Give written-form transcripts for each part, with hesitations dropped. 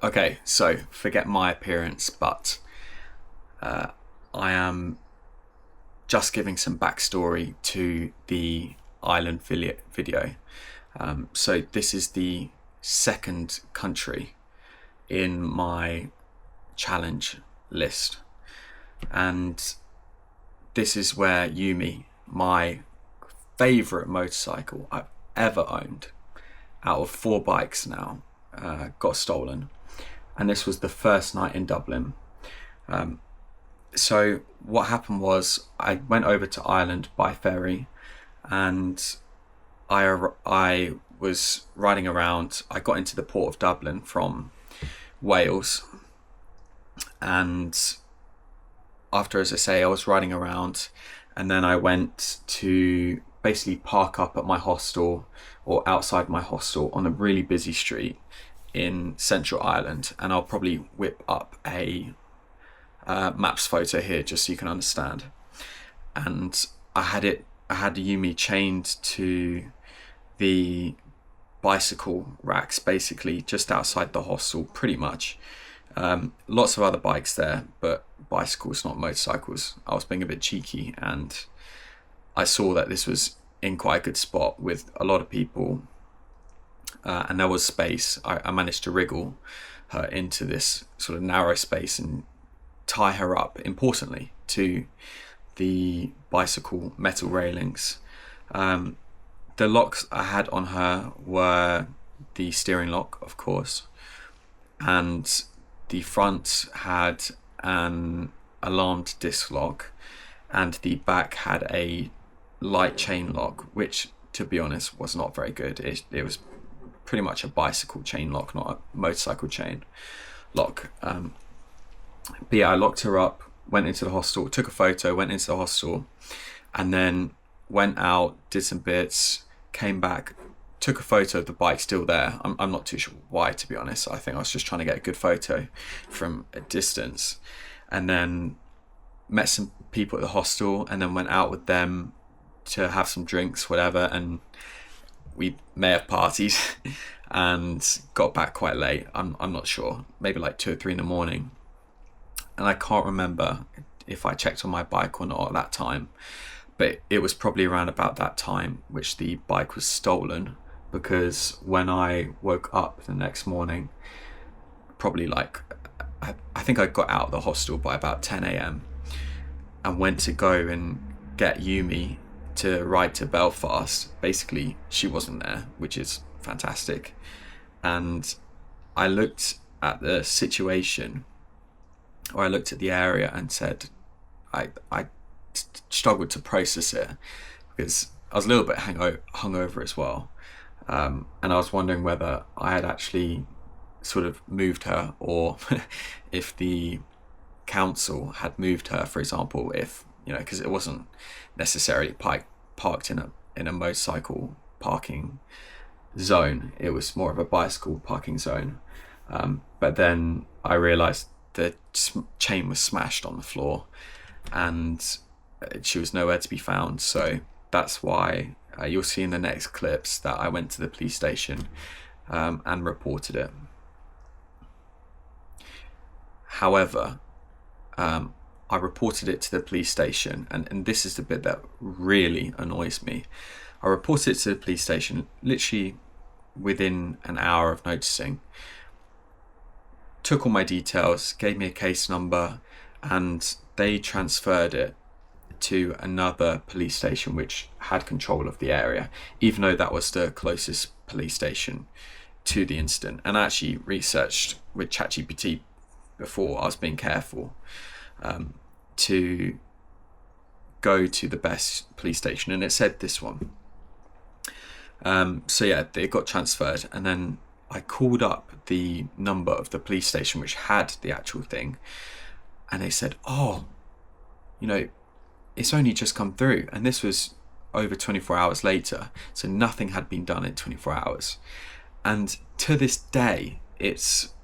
Okay, so forget my appearance, but I am just giving some backstory to the island video. So this is the second country in my challenge list, and this is where Yumi, my favourite motorcycle I've ever owned, out of four bikes now, got stolen. And this was the first night in Dublin. So what happened was I went over to Ireland by ferry, and I was riding around. I got into the port of Dublin from Wales, and after, as I say, I was riding around, and then I went to basically park up at my hostel or outside my hostel on a really busy street in Central Ireland. And I'll probably whip up a maps photo here just so you can understand. And I had Yumi chained to the bicycle racks, basically just outside the hostel, pretty much. Lots of other bikes there, but bicycles, not motorcycles. I was being a bit cheeky, and I saw that this was in quite a good spot with a lot of people, and there was space. I managed to wriggle her into this sort of narrow space and tie her up, importantly, to the bicycle metal railings. The locks I had on her were the steering lock, of course, and the front had an alarmed disc lock, and the back had a light chain lock, which, to be honest, was not very good. It was pretty much a bicycle chain lock, not a motorcycle chain lock. But yeah, I locked her up, went into the hostel, took a photo, went into the hostel, and then went out, did some bits, came back, took a photo of the bike still there. I'm not too sure why, to be honest. I think I was just trying to get a good photo from a distance, and then met some people at the hostel, and then went out with them to have some drinks, whatever, and we may have partied and got back quite late. I'm not sure, maybe like 2 or 3 in the morning, and I can't remember if I checked on my bike or not at that time, but it was probably around about that time which the bike was stolen, because when I woke up the next morning, probably like, I think I got out of the hostel by about 10 a.m. and went to go and get Yumi to ride to Belfast. Basically, she wasn't there, which is fantastic. And I looked at the situation, or I looked at the area and said, I struggled to process it, because I was a little bit hungover as well. And I was wondering whether I had actually sort of moved her, or if the council had moved her, for example, if, you know, because it wasn't necessarily parked in a motorcycle parking zone. It was more of a bicycle parking zone. But then I realised the chain was smashed on the floor, and she was nowhere to be found. So that's why you'll see in the next clips that I went to the police station and reported it. However, I reported it to the police station, and this is the bit that really annoys me. I reported it to the police station literally within an hour of noticing, took all my details, gave me a case number, and they transferred it to another police station which had control of the area, even though that was the closest police station to the incident. And I actually researched with ChatGPT before. I was being careful to go to the best police station, and it said this one. So yeah, they got transferred, and then I called up the number of the police station which had the actual thing, and they said, oh, you know, it's only just come through. And this was over 24 hours later, so nothing had been done in 24 hours. And to this day, it's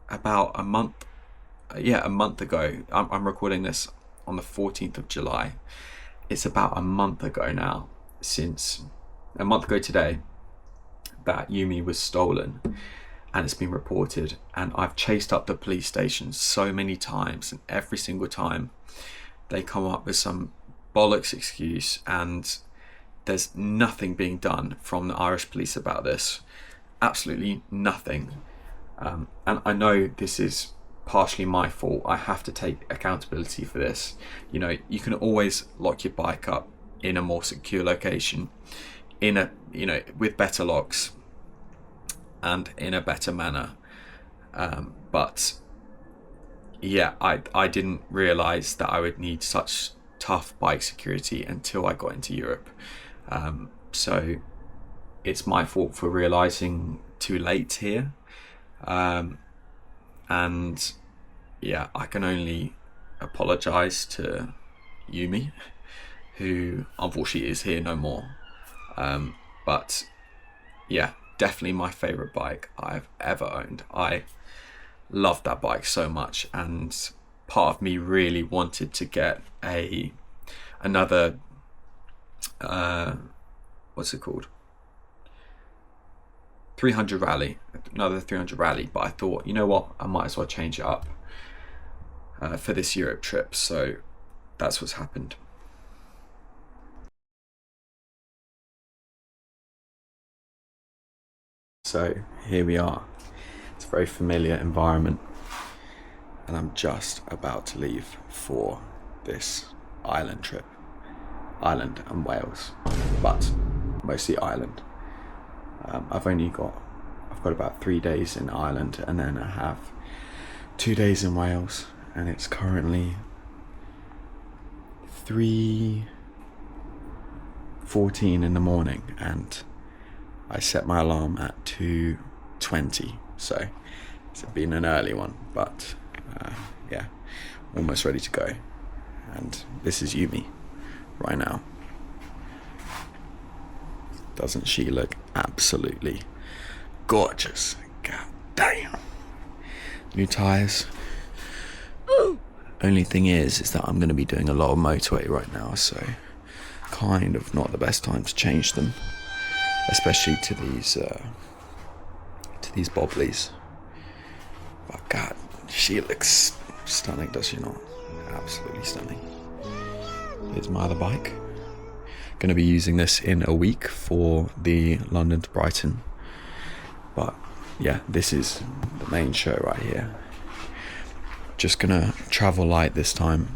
about a month ago. I'm recording this on the 14th of July. It's about a month ago now, since a month ago today, that Yumi was stolen. and it's been reported, and I've chased up the police station so many times, and every single time they come up with some bollocks excuse, and there's nothing being done from the Irish police about this. Absolutely nothing. And I know this is partially my fault. I have to take accountability for this. You know, you can always lock your bike up in a more secure location, in a, you know, with better locks and in a better manner. But yeah, I didn't realize that I would need such tough bike security until I got into Europe. So it's my fault for realizing too late here. And yeah, I can only apologize to Yumi, who unfortunately is here no more. But yeah, definitely my favorite bike I've ever owned. I loved that bike so much, and part of me really wanted to get another what's it called, 300 rally, another 300 rally, but I thought, you know what, I might as well change it up for this Europe trip. So that's what's happened. So here we are. It's a very familiar environment, and I'm just about to leave for this Ireland trip. Ireland and Wales, but mostly Ireland. I've got about 3 days in Ireland, and then I have 2 days in Wales, and it's currently 3:14 in the morning, and I set my alarm at 2:20, so it's been an early one, but yeah, almost ready to go. And this is Yumi right now. Doesn't she look absolutely gorgeous? God damn. New tyres. Only thing is that I'm going to be doing a lot of motorway right now, so kind of not the best time to change them, especially to these bobblies. But God, she looks stunning, does she not? Absolutely stunning. Here's my other bike. Going to be using this in a week for the London to Brighton. But yeah, this is the main show right here. Just gonna travel light this time.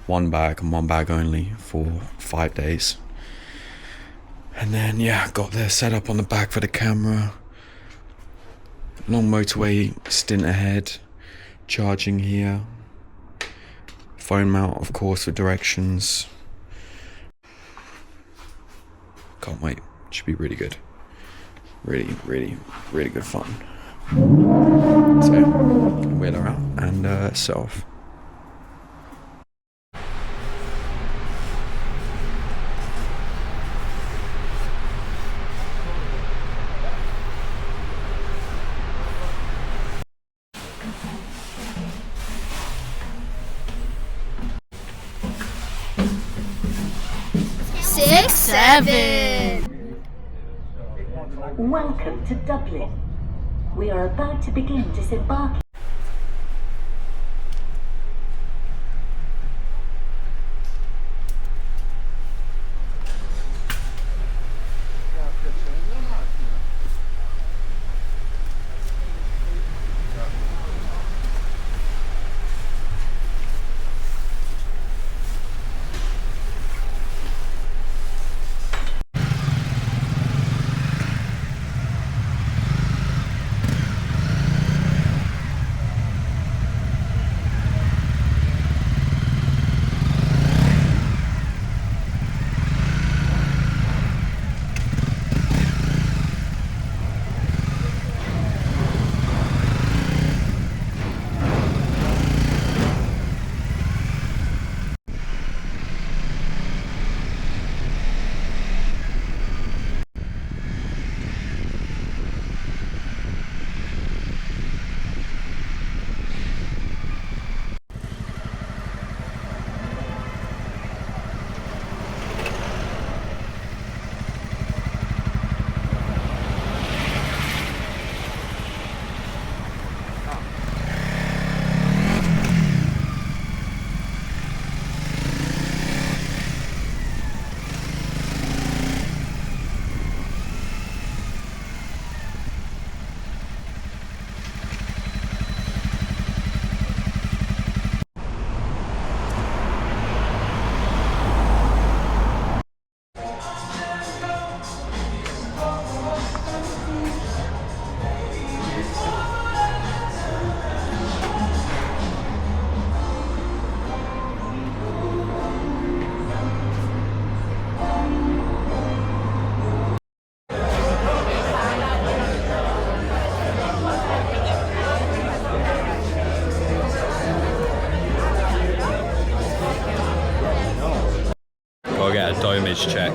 One bag and one bag only for 5 days. And then yeah, got the setup on the back for the camera. Long motorway stint ahead. Charging here. Phone mount, of course, for directions. Can't wait. Should be really good. Really, really, really good fun. So, wheel her out and set off. Six, seven. Welcome to Dublin. We are about to begin disembarking. image check.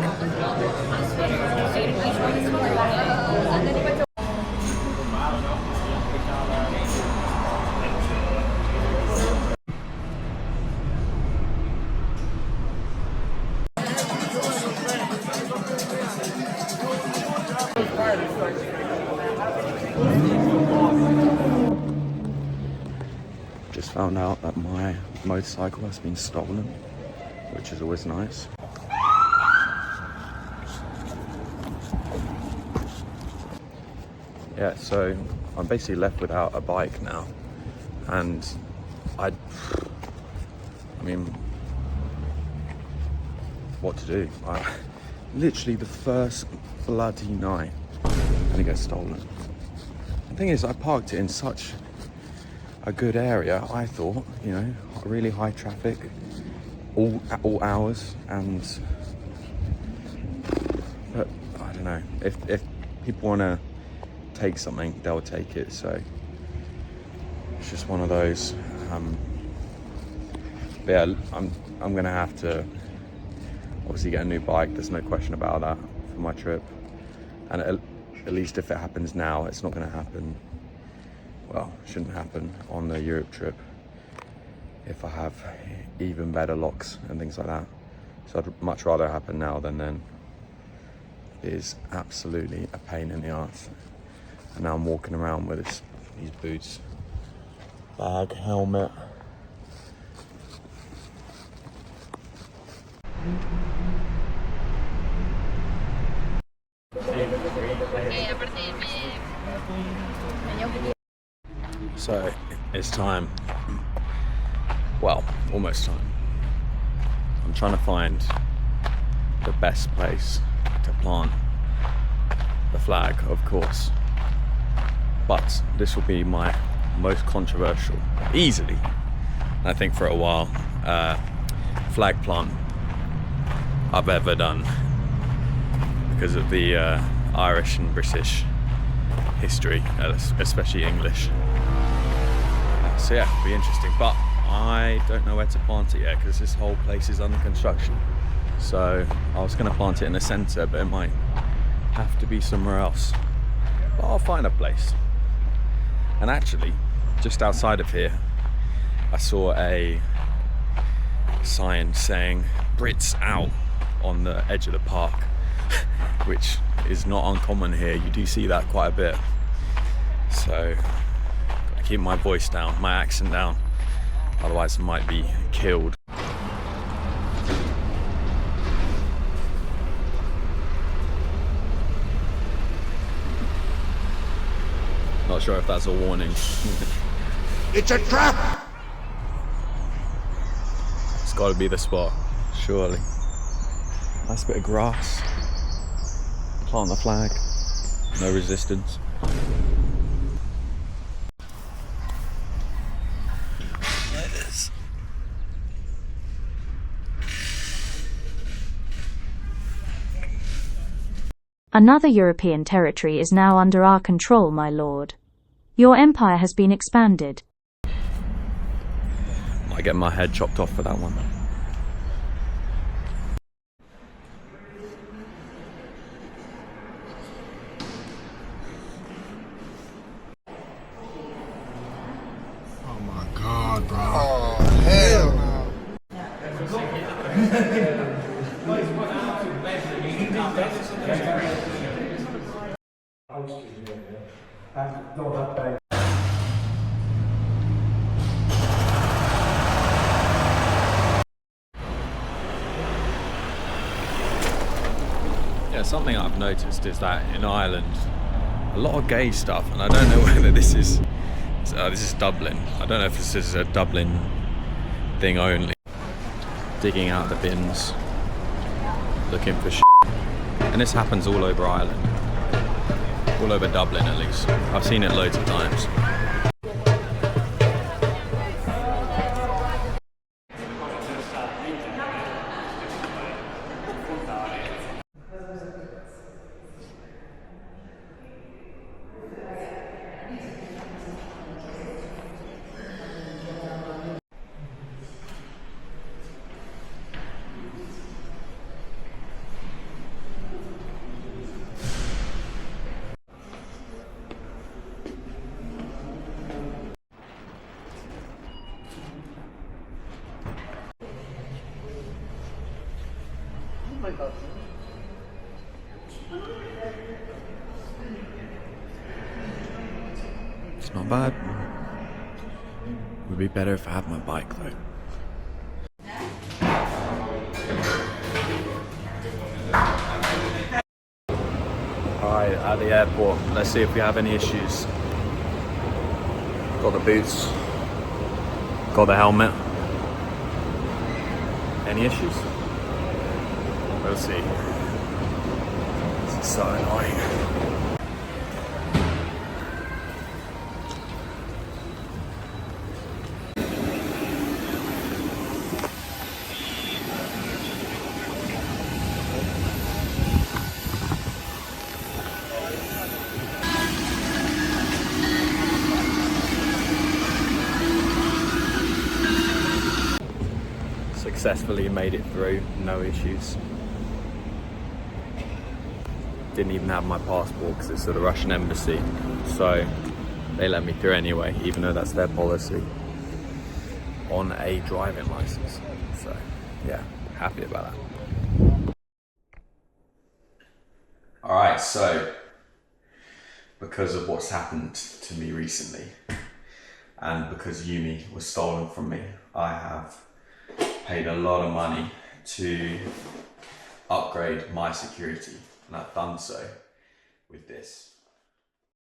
Just found out that my motorcycle has been stolen, which is always nice. Yeah, so I'm basically left without a bike now, and I mean, what to do? Literally the first bloody night, and it gets stolen. The thing is, I parked it in such a good area. I thought, you know, really high traffic, all hours, but I don't know. If people want to take something, they'll take it. So it's just one of those. But yeah, I'm gonna have to obviously get a new bike. There's no question about that for my trip. And at least if it happens now, it's not gonna happen. Well, shouldn't happen on the Europe trip if I have even better locks and things like that. So I'd much rather happen now than then. It is absolutely a pain in the arse. And now I'm walking around with these boots, bag, helmet. So it's time. Well, almost time. I'm trying to find the best place to plant the flag, of course. But this will be my most controversial, easily, I think for a while, flag plant I've ever done, because of the Irish and British history, especially English. So yeah, it'll be interesting, but I don't know where to plant it yet because this whole place is under construction. So I was going to plant it in the centre, but it might have to be somewhere else. But I'll find a place. And actually, just outside of here, I saw a sign saying "Brits out" on the edge of the park, which is not uncommon here. You do see that quite a bit. So gotta keep my voice down, my accent down, otherwise I might be killed. Not sure if that's a warning. It's a trap! It's got to be the spot, surely. Nice bit of grass. Plant the flag. No resistance. There it is. Another European territory is now under our control, my lord. Your empire has been expanded. Might get my head chopped off for that one. Oh my god, bro. Oh, hell no. Yeah, something I've noticed is that in Ireland, a lot of gay stuff, and I don't know whether this is Dublin. I don't know if this is a Dublin thing only. Digging out the bins, looking for shit. And this happens all over Ireland. All over Dublin at least. I've seen it loads of times. It's not bad. Would be better if I had my bike though. Alright, at the airport, let's see if we have any issues. Got the boots, got the helmet. Any issues? We'll see. This is so annoying. Successfully made it through, no issues. Didn't even have my passport because it's at the Russian embassy, so they let me through anyway, even though that's their policy on a driving license. So yeah, happy about that. Alright, so because of what's happened to me recently and because Yumi was stolen from me, I have paid a lot of money to upgrade my security, and I've done so with this.